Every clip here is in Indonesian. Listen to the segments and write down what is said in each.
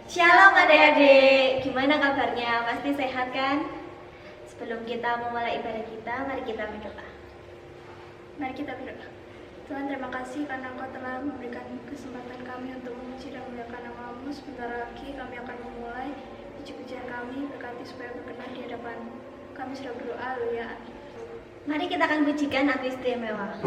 Shalom adik-adik, gimana kabarnya? Pasti sehat kan? Sebelum kita memulai ibadah kita, mari kita berdoa. Mari kita berdoa. Tuhan, terima kasih karena Engkau telah memberikan kesempatan kami untuk memuji dan memuliakan nama-Mu. Sebentar lagi kami akan memulai puji-pujian kami, berkati supaya berkenan di hadapan-Mu. Kami sudah berdoa, haleluya. Mari kita akan pujikan aku istimewa.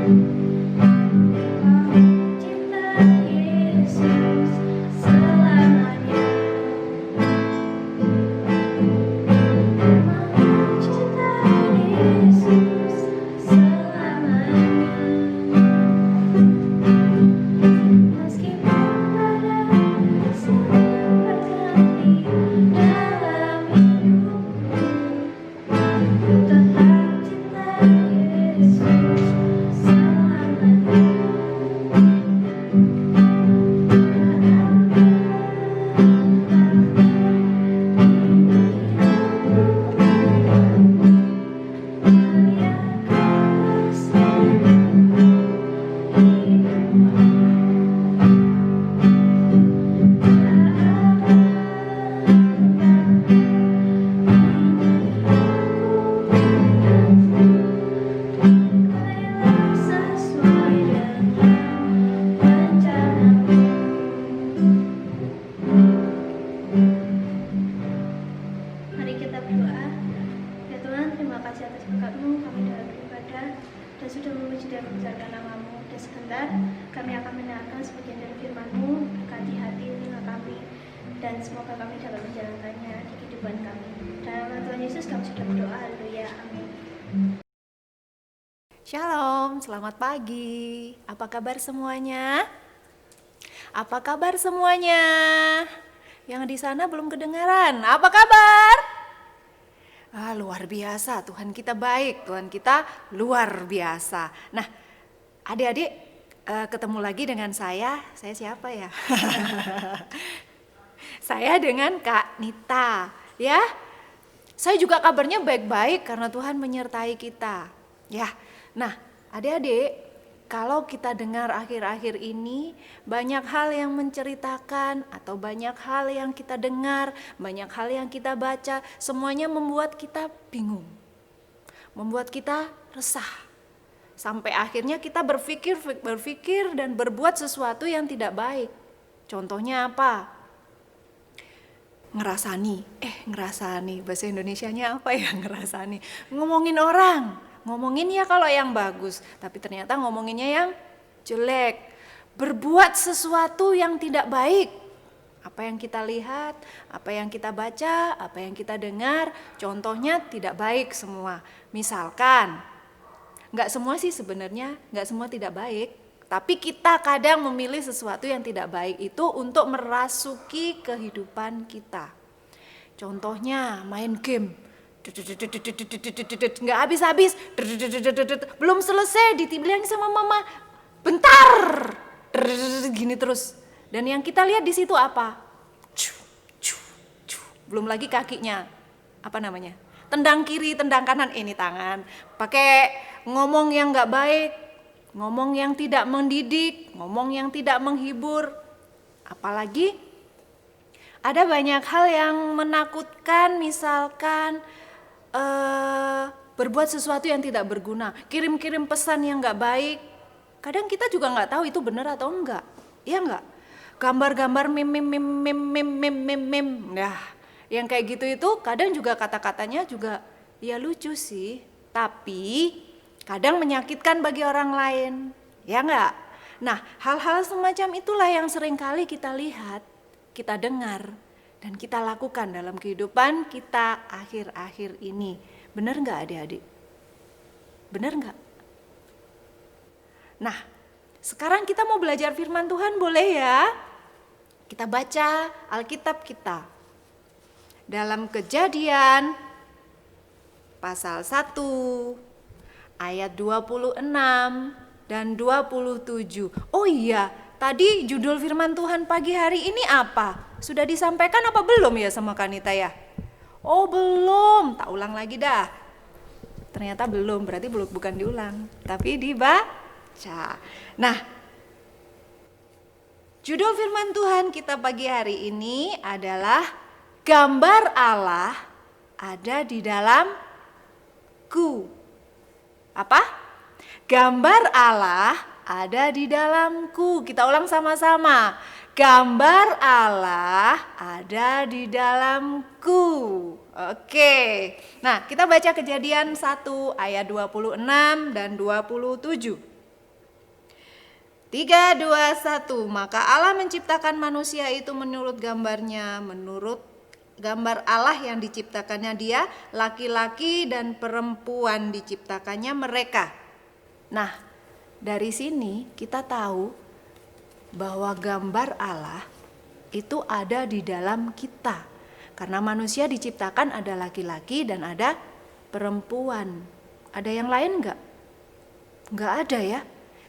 Cinta Yesus selamanya. Cinta Yesus selamanya. Meskipun badai sering berganti dalam hidupku, tetap cinta Yesus selamanya. Sesuai dengan rencanamu. Mari kita berdoa. Ya Tuhan, terima kasih atas berkat-Mu kami dalam beribadah dan sudah memuji dan membesarkan nama-Mu. Dan sebentar kami akan mendengarkan sebagian dari firman-Mu, berkati hati telinga kami, dan semoga kami dapat menjalankannya di kehidupan kami. Dalam nama Tuhan Yesus kami sudah berdoa, haleluya, amin. Shalom, selamat pagi. Apa kabar semuanya? Apa kabar semuanya? Yang di sana belum kedengaran. Apa kabar? Luar biasa, Tuhan kita baik, Tuhan kita luar biasa. Nah, adik-adik ketemu lagi dengan saya siapa ya? Saya dengan Kak Nita, ya. Saya juga kabarnya baik-baik karena Tuhan menyertai kita, ya. Nah, adik-adik, kalau kita dengar akhir-akhir ini banyak hal yang menceritakan atau banyak hal yang kita dengar, banyak hal yang kita baca, semuanya membuat kita bingung, membuat kita resah. Sampai akhirnya kita berpikir dan berbuat sesuatu yang tidak baik. Contohnya apa? Ngerasani, bahasa Indonesianya apa ya ngerasani? Ngomongin orang. Ngomongin ya kalau yang bagus, tapi ternyata ngomonginnya yang jelek. Berbuat sesuatu yang tidak baik. Apa yang kita lihat, apa yang kita baca, apa yang kita dengar, contohnya tidak baik semua. Misalkan, nggak semua sih sebenarnya, nggak semua tidak baik. Tapi kita kadang memilih sesuatu yang tidak baik itu untuk merasuki kehidupan kita. Contohnya main game. Nggak habis-habis, belum selesai dibilangin sama mama, bentar, gini terus. Dan yang kita lihat di situ apa? Belum lagi kakinya, apa namanya? Tendang kiri, tendang kanan, ini tangan. Pakai ngomong yang nggak baik, ngomong yang tidak mendidik, ngomong yang tidak menghibur. Apalagi ada banyak hal yang menakutkan, misalkan berbuat sesuatu yang tidak berguna, kirim-kirim pesan yang nggak baik. Kadang kita juga nggak tahu itu benar atau enggak, iya nggak? Gambar-gambar meme, nah, yang kayak gitu itu kadang juga kata-katanya juga ya lucu sih, tapi kadang menyakitkan bagi orang lain, ya nggak? Nah, hal-hal semacam itulah yang seringkali kita lihat, kita dengar, dan kita lakukan dalam kehidupan kita akhir-akhir ini. Benar nggak adik-adik? Benar nggak? Nah, sekarang kita mau belajar firman Tuhan, boleh ya? Kita baca Alkitab kita. Dalam Kejadian pasal 1 ayat 26 dan 27. Oh iya, tadi judul firman Tuhan pagi hari ini apa? Sudah disampaikan apa belum ya sama Kanita ya? Oh belum, tak ulang lagi dah. Ternyata belum, berarti bukan diulang, tapi dibaca. Nah, judul firman Tuhan kita pagi hari ini adalah gambar Allah ada di dalamku. Apa? Gambar Allah ada di dalamku. Kita ulang sama-sama. Gambar Allah ada di dalamku. Oke. Nah, kita baca Kejadian 1 ayat 26 dan 27. 3, 2, 1. Maka Allah menciptakan manusia itu menurut gambarnya, menurut gambar Allah yang diciptakannya dia, laki-laki dan perempuan diciptakannya mereka. Nah, dari sini kita tahu bahwa gambar Allah itu ada di dalam kita. Karena manusia diciptakan ada laki-laki dan ada perempuan. Ada yang lain enggak? Enggak ada ya.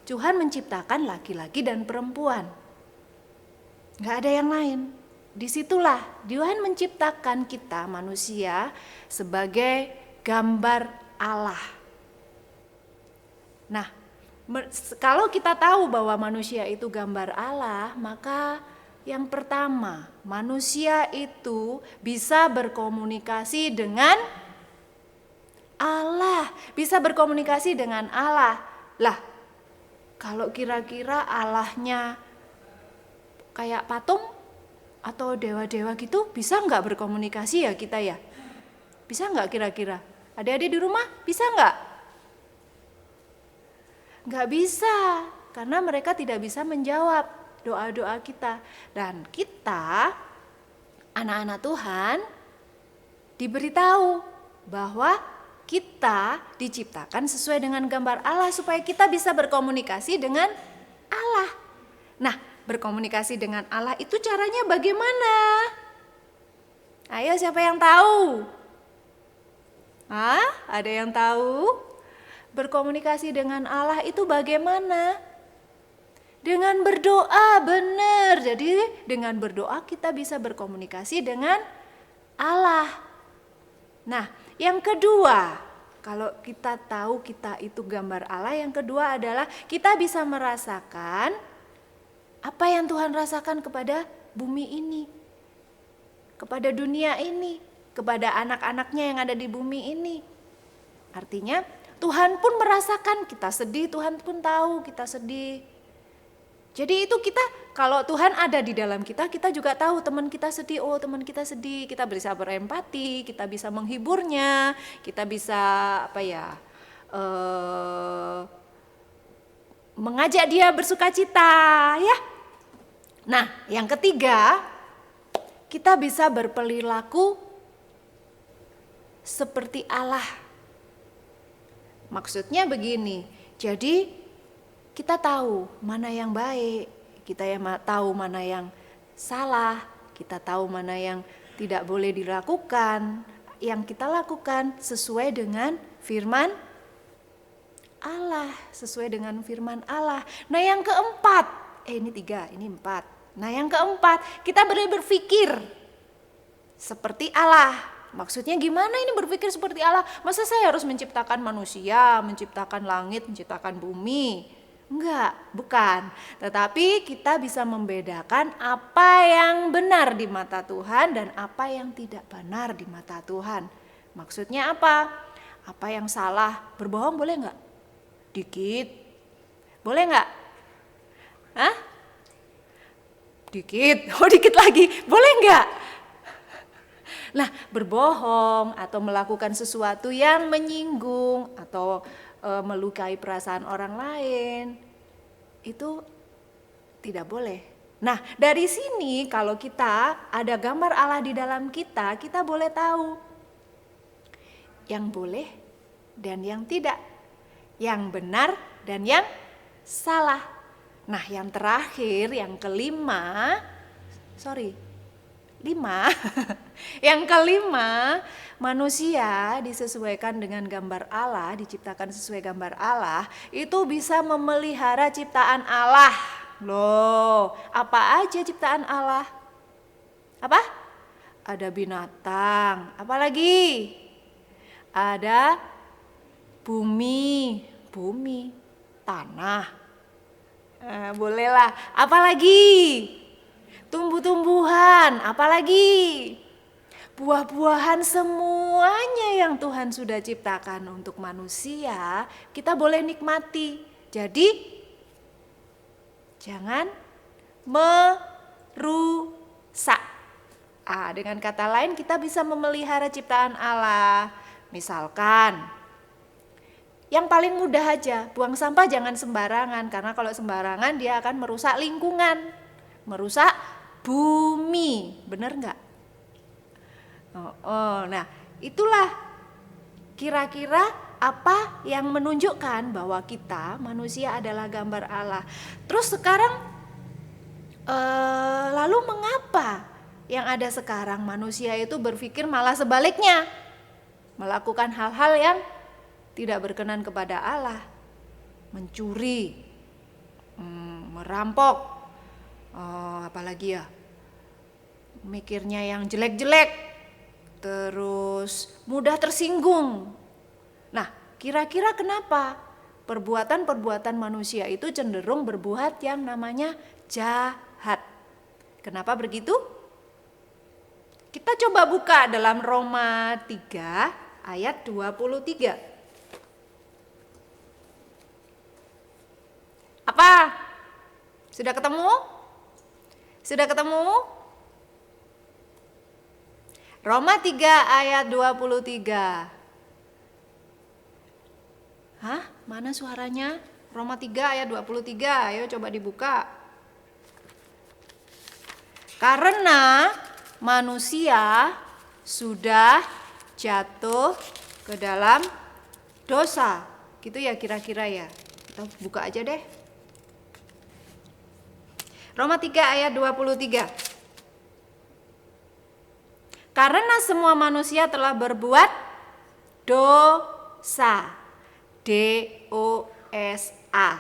Tuhan menciptakan laki-laki dan perempuan. Enggak ada yang lain. Disitulah Tuhan menciptakan kita manusia sebagai gambar Allah. Nah, kalau kita tahu bahwa manusia itu gambar Allah, maka yang pertama, manusia itu bisa berkomunikasi dengan Allah, bisa berkomunikasi dengan Allah. Lah, kalau kira-kira Allahnya kayak patung atau dewa-dewa gitu, bisa nggak berkomunikasi ya kita ya? Bisa nggak kira-kira? Adik-adik di rumah bisa nggak? Nggak bisa, karena mereka tidak bisa menjawab doa-doa kita. Dan kita, anak-anak Tuhan, diberitahu bahwa kita diciptakan sesuai dengan gambar Allah supaya kita bisa berkomunikasi dengan Allah. Nah, berkomunikasi dengan Allah itu caranya bagaimana? Ayo, siapa yang tahu? Ada yang tahu? Berkomunikasi dengan Allah itu bagaimana? Dengan berdoa, benar. Jadi dengan berdoa kita bisa berkomunikasi dengan Allah. Nah, yang kedua, kalau kita tahu kita itu gambar Allah, yang kedua adalah kita bisa merasakan apa yang Tuhan rasakan kepada bumi ini, kepada dunia ini, kepada anak-anaknya yang ada di bumi ini. Artinya Tuhan pun merasakan kita sedih, Tuhan pun tahu kita sedih. Jadi itu kita, kalau Tuhan ada di dalam kita, kita juga tahu teman kita sedih, oh teman kita sedih, kita bisa berempati, kita bisa menghiburnya, kita bisa mengajak dia bersukacita, ya. Nah, yang ketiga, kita bisa berperilaku seperti Allah. Maksudnya begini, jadi kita tahu mana yang baik, kita tahu mana yang salah, kita tahu mana yang tidak boleh dilakukan. Yang kita lakukan sesuai dengan firman Allah, sesuai dengan firman Allah. Nah, yang keempat, ini 3, ini 4. Nah, yang keempat, kita boleh berpikir seperti Allah. Maksudnya gimana ini berpikir seperti Allah? Masa saya harus menciptakan manusia, menciptakan langit, menciptakan bumi? Enggak, bukan. Tetapi kita bisa membedakan apa yang benar di mata Tuhan dan apa yang tidak benar di mata Tuhan. Maksudnya apa? Apa yang salah? Berbohong boleh enggak? Dikit. Boleh enggak? Hah? Dikit. Oh, dikit lagi. Boleh enggak? Nah, berbohong atau melakukan sesuatu yang menyinggung atau melukai perasaan orang lain, itu tidak boleh. Nah, dari sini kalau kita ada gambar Allah di dalam kita, kita boleh tahu yang boleh dan yang tidak, yang benar dan yang salah. Nah, yang terakhir, yang kelima, yang kelima, manusia disesuaikan dengan gambar Allah, diciptakan sesuai gambar Allah, itu bisa memelihara ciptaan Allah. Loh, apa aja ciptaan Allah? Apa? Ada binatang, apa lagi? Ada bumi, tanah. Bolehlah, apa lagi? Tumbuh-tumbuhan, apalagi buah-buahan, semuanya yang Tuhan sudah ciptakan untuk manusia, kita boleh nikmati. Jadi jangan merusak. Dengan kata lain kita bisa memelihara ciptaan Allah. Misalkan yang paling mudah aja, buang sampah jangan sembarangan, karena kalau sembarangan dia akan merusak lingkungan, merusak bumi, bener nggak? Nah itulah kira-kira apa yang menunjukkan bahwa kita manusia adalah gambar Allah. Terus sekarang lalu mengapa yang ada sekarang manusia itu berpikir malah sebaliknya, melakukan hal-hal yang tidak berkenan kepada Allah, mencuri, merampok, apalagi ya, mikirnya yang jelek-jelek, terus mudah tersinggung. Nah, kira-kira kenapa perbuatan-perbuatan manusia itu cenderung berbuat yang namanya jahat? Kenapa begitu? Kita coba buka dalam Roma 3 ayat 23. Apa? Sudah ketemu? Sudah ketemu? Roma 3 ayat 23. Hah? Mana suaranya? Roma 3 ayat 23. Ayo coba dibuka. Karena manusia sudah jatuh ke dalam dosa. Gitu ya kira-kira ya. Kita buka aja deh. Roma 3 ayat 23. Karena semua manusia telah berbuat dosa. D-O-S-A.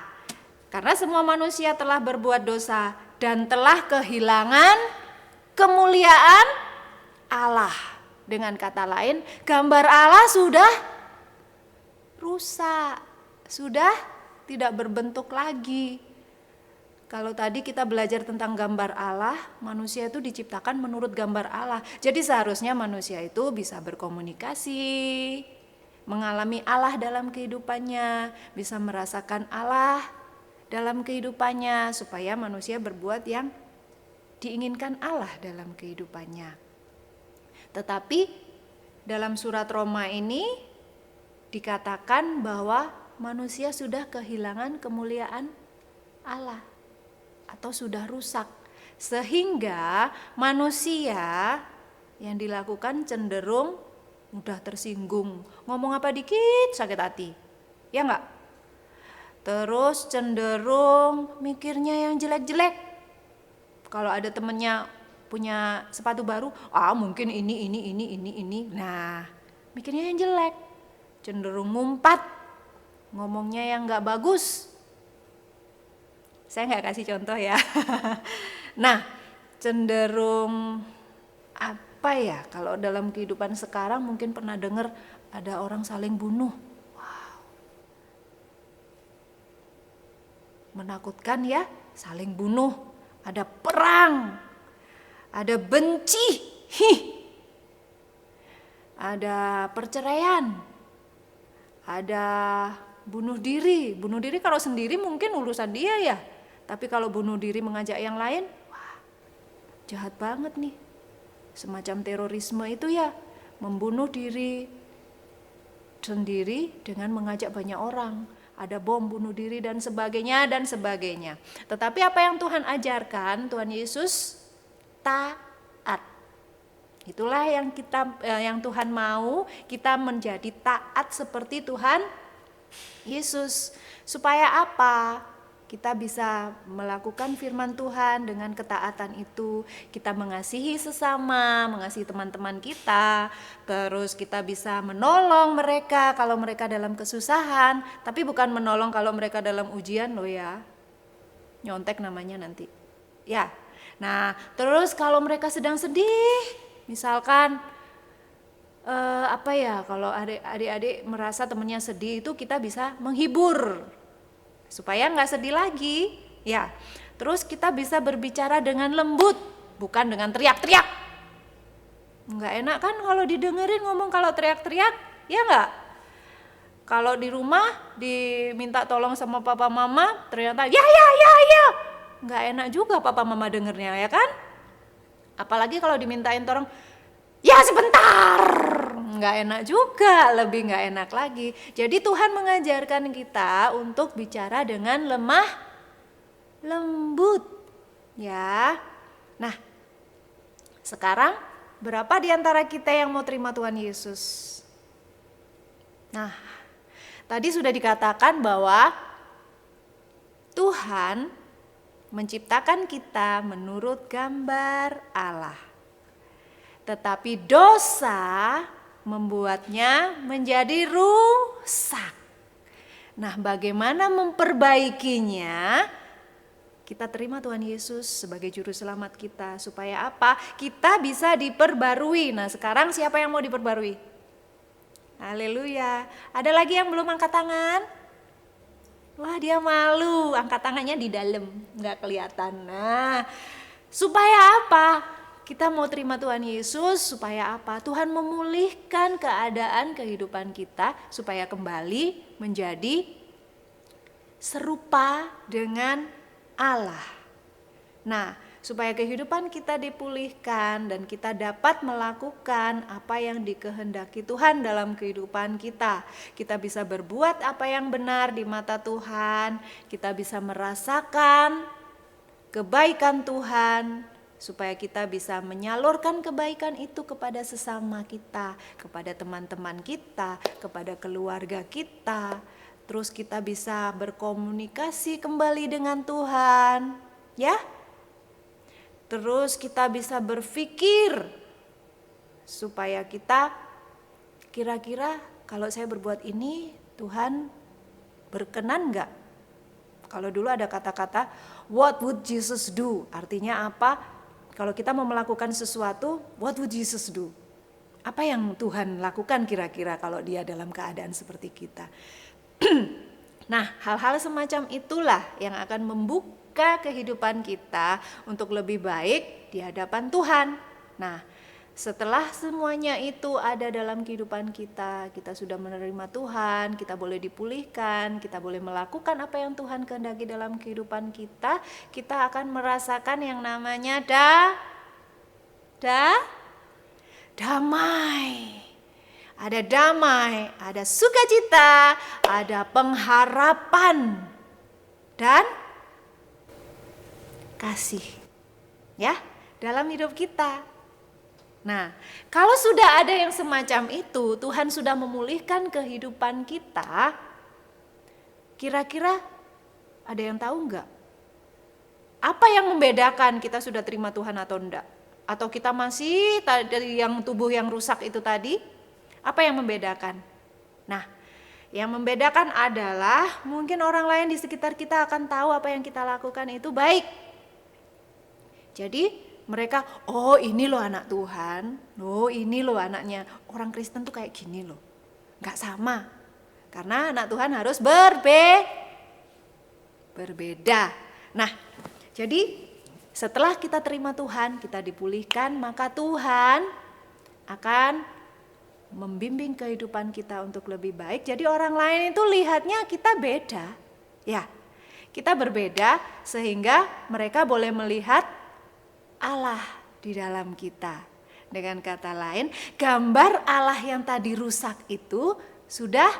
Karena semua manusia telah berbuat dosa dan telah kehilangan kemuliaan Allah. Dengan kata lain, gambar Allah sudah rusak, sudah tidak berbentuk lagi. Kalau tadi kita belajar tentang gambar Allah, manusia itu diciptakan menurut gambar Allah. Jadi seharusnya manusia itu bisa berkomunikasi, mengalami Allah dalam kehidupannya, bisa merasakan Allah dalam kehidupannya, supaya manusia berbuat yang diinginkan Allah dalam kehidupannya. Tetapi dalam surat Roma ini dikatakan bahwa manusia sudah kehilangan kemuliaan Allah atau sudah rusak, sehingga manusia yang dilakukan cenderung mudah tersinggung, ngomong apa dikit sakit hati, ya enggak? Terus cenderung mikirnya yang jelek-jelek. Kalau ada temennya punya sepatu baru, mungkin ini. Nah, mikirnya yang jelek, cenderung ngumpat, ngomongnya yang enggak bagus. Saya nggak kasih contoh ya. Nah, cenderung apa ya? Kalau dalam kehidupan sekarang mungkin pernah dengar ada orang saling bunuh. Wow. Menakutkan ya, saling bunuh. Ada perang, ada benci, ada perceraian, ada bunuh diri. Bunuh diri kalau sendiri mungkin urusan dia ya. Tapi kalau bunuh diri mengajak yang lain, wah, jahat banget nih. Semacam terorisme itu ya, membunuh diri sendiri dengan mengajak banyak orang. Ada bom bunuh diri dan sebagainya dan sebagainya. Tetapi apa yang Tuhan ajarkan, Tuhan Yesus taat. Itulah yang Tuhan mau, kita menjadi taat seperti Tuhan Yesus. Supaya apa? Kita bisa melakukan firman Tuhan dengan ketaatan itu. Kita mengasihi sesama, mengasihi teman-teman kita. Terus kita bisa menolong mereka kalau mereka dalam kesusahan. Tapi bukan menolong kalau mereka dalam ujian loh ya. Nyontek namanya nanti. Ya. Nah, terus kalau mereka sedang sedih, misalkan kalau adik-adik merasa temannya sedih, itu kita bisa menghibur supaya nggak sedih lagi, ya. Terus kita bisa berbicara dengan lembut, bukan dengan teriak-teriak. Nggak enak kan kalau didengerin ngomong kalau teriak-teriak, ya nggak? Kalau di rumah diminta tolong sama papa mama, ternyata ya, nggak enak juga papa mama dengernya, ya kan? Apalagi kalau dimintain tolong, ya sebentar, nggak enak juga, lebih nggak enak lagi. Jadi Tuhan mengajarkan kita untuk bicara dengan lemah lembut, ya. Nah, sekarang berapa di antara kita yang mau terima Tuhan Yesus? Nah, tadi sudah dikatakan bahwa Tuhan menciptakan kita menurut gambar Allah. Tetapi dosa membuatnya menjadi rusak. Nah, bagaimana memperbaikinya? Kita terima Tuhan Yesus sebagai juru selamat kita. Supaya apa? Kita bisa diperbarui. Nah, sekarang siapa yang mau diperbarui? Haleluya. Ada lagi yang belum angkat tangan? Wah, dia malu, angkat tangannya di dalam, nggak kelihatan. Nah, supaya apa? Kita mau terima Tuhan Yesus, supaya apa? Tuhan memulihkan keadaan kehidupan kita, supaya kembali menjadi serupa dengan Allah. Nah, supaya kehidupan kita dipulihkan dan kita dapat melakukan apa yang dikehendaki Tuhan dalam kehidupan kita. Kita bisa berbuat apa yang benar di mata Tuhan, kita bisa merasakan kebaikan Tuhan, supaya kita bisa menyalurkan kebaikan itu kepada sesama kita, kepada teman-teman kita, kepada keluarga kita. Terus kita bisa berkomunikasi kembali dengan Tuhan, ya. Terus kita bisa berpikir supaya kita kira-kira kalau saya berbuat ini Tuhan berkenan enggak? Kalau dulu ada kata-kata what would Jesus do? Artinya apa? Kalau kita mau melakukan sesuatu, what would Jesus do? Apa yang Tuhan lakukan kira-kira kalau dia dalam keadaan seperti kita? Nah, hal-hal semacam itulah yang akan membuka kehidupan kita untuk lebih baik di hadapan Tuhan. Nah, setelah semuanya itu ada dalam kehidupan kita, kita sudah menerima Tuhan, kita boleh dipulihkan, kita boleh melakukan apa yang Tuhan kehendaki dalam kehidupan kita, kita akan merasakan yang namanya damai. Ada damai, ada sukacita, ada pengharapan, dan kasih, ya, dalam hidup kita. Nah, kalau sudah ada yang semacam itu, Tuhan sudah memulihkan kehidupan kita, kira-kira ada yang tahu enggak? Apa yang membedakan kita sudah terima Tuhan atau enggak? Atau kita masih dari yang tubuh yang rusak itu tadi? Apa yang membedakan? Nah, yang membedakan adalah mungkin orang lain di sekitar kita akan tahu apa yang kita lakukan itu baik. Jadi mereka, oh ini loh anak Tuhan, oh ini loh anaknya. Orang Kristen tuh kayak gini loh, gak sama. Karena anak Tuhan harus berbeda. Nah, jadi setelah kita terima Tuhan, kita dipulihkan, maka Tuhan akan membimbing kehidupan kita untuk lebih baik. Jadi orang lain itu lihatnya kita beda. Ya, kita berbeda sehingga mereka boleh melihat Allah di dalam kita. Dengan kata lain, gambar Allah yang tadi rusak itu sudah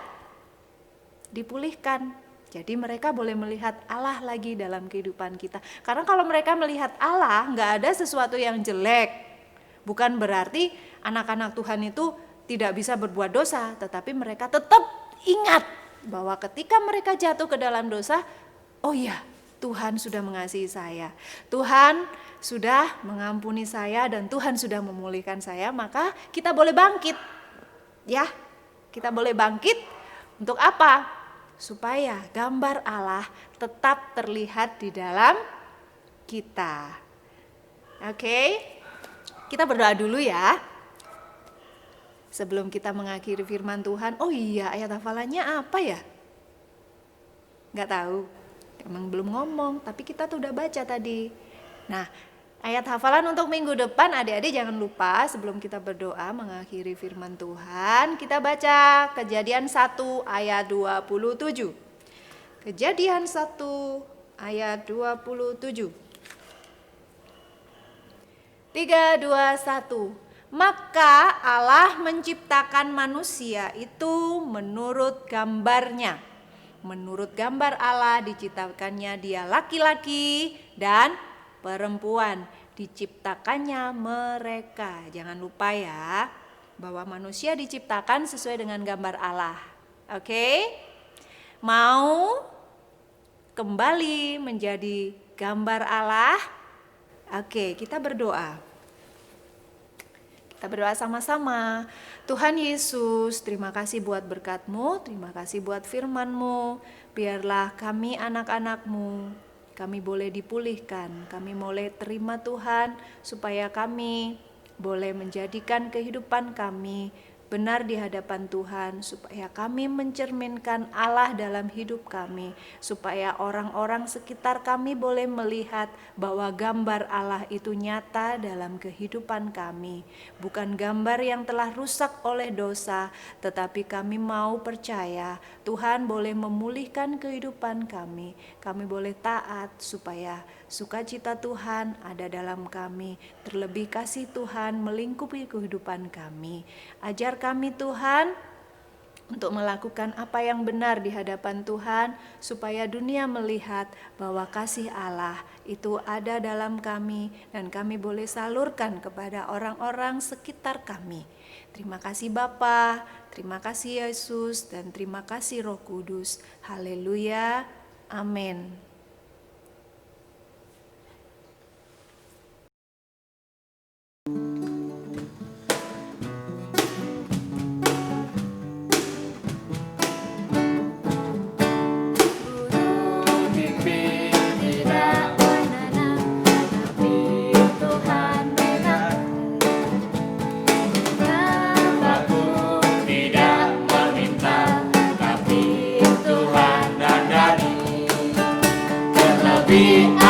dipulihkan. Jadi mereka boleh melihat Allah lagi dalam kehidupan kita. Karena kalau mereka melihat Allah, nggak ada sesuatu yang jelek. Bukan berarti anak-anak Tuhan itu tidak bisa berbuat dosa, tetapi mereka tetap ingat bahwa ketika mereka jatuh ke dalam dosa, oh iya, Tuhan sudah mengasihi saya, Tuhan sudah mengampuni saya, dan Tuhan sudah memulihkan saya, maka kita boleh bangkit. Ya, kita boleh bangkit untuk apa? Supaya gambar Allah tetap terlihat di dalam kita. Oke, kita berdoa dulu ya. Sebelum kita mengakhiri firman Tuhan, oh iya ayat hafalannya apa ya? Nggak tahu, emang belum ngomong, tapi kita tuh udah baca tadi. Nah, ayat hafalan untuk minggu depan, adik-adik jangan lupa sebelum kita berdoa mengakhiri firman Tuhan, kita baca Kejadian 1 ayat 27. Kejadian 1 ayat 27. 3, 2, 1. Maka Allah menciptakan manusia itu menurut gambarnya. Menurut gambar Allah diciptakannya dia laki-laki dan perempuan. Diciptakannya mereka. Jangan lupa ya, bahwa manusia diciptakan sesuai dengan gambar Allah. Oke? Mau kembali menjadi gambar Allah? Oke, kita berdoa. Kita berdoa sama-sama. Tuhan Yesus, terima kasih buat berkat-Mu, terima kasih buat firman-Mu. Biarlah kami anak-anak-Mu, kami boleh dipulihkan, kami boleh terima Tuhan, supaya kami boleh menjadikan kehidupan kami benar di hadapan Tuhan, supaya kami mencerminkan Allah dalam hidup kami, supaya orang-orang sekitar kami boleh melihat bahwa gambar Allah itu nyata dalam kehidupan kami, bukan gambar yang telah rusak oleh dosa, tetapi kami mau percaya Tuhan boleh memulihkan kehidupan kami boleh taat supaya sukacita Tuhan ada dalam kami, terlebih kasih Tuhan melingkupi kehidupan kami. Ajar kami Tuhan untuk melakukan apa yang benar di hadapan Tuhan, supaya dunia melihat bahwa kasih Allah itu ada dalam kami dan kami boleh salurkan kepada orang-orang sekitar kami. Terima kasih Bapa, terima kasih Yesus, dan terima kasih Roh Kudus. Haleluya, amin. Be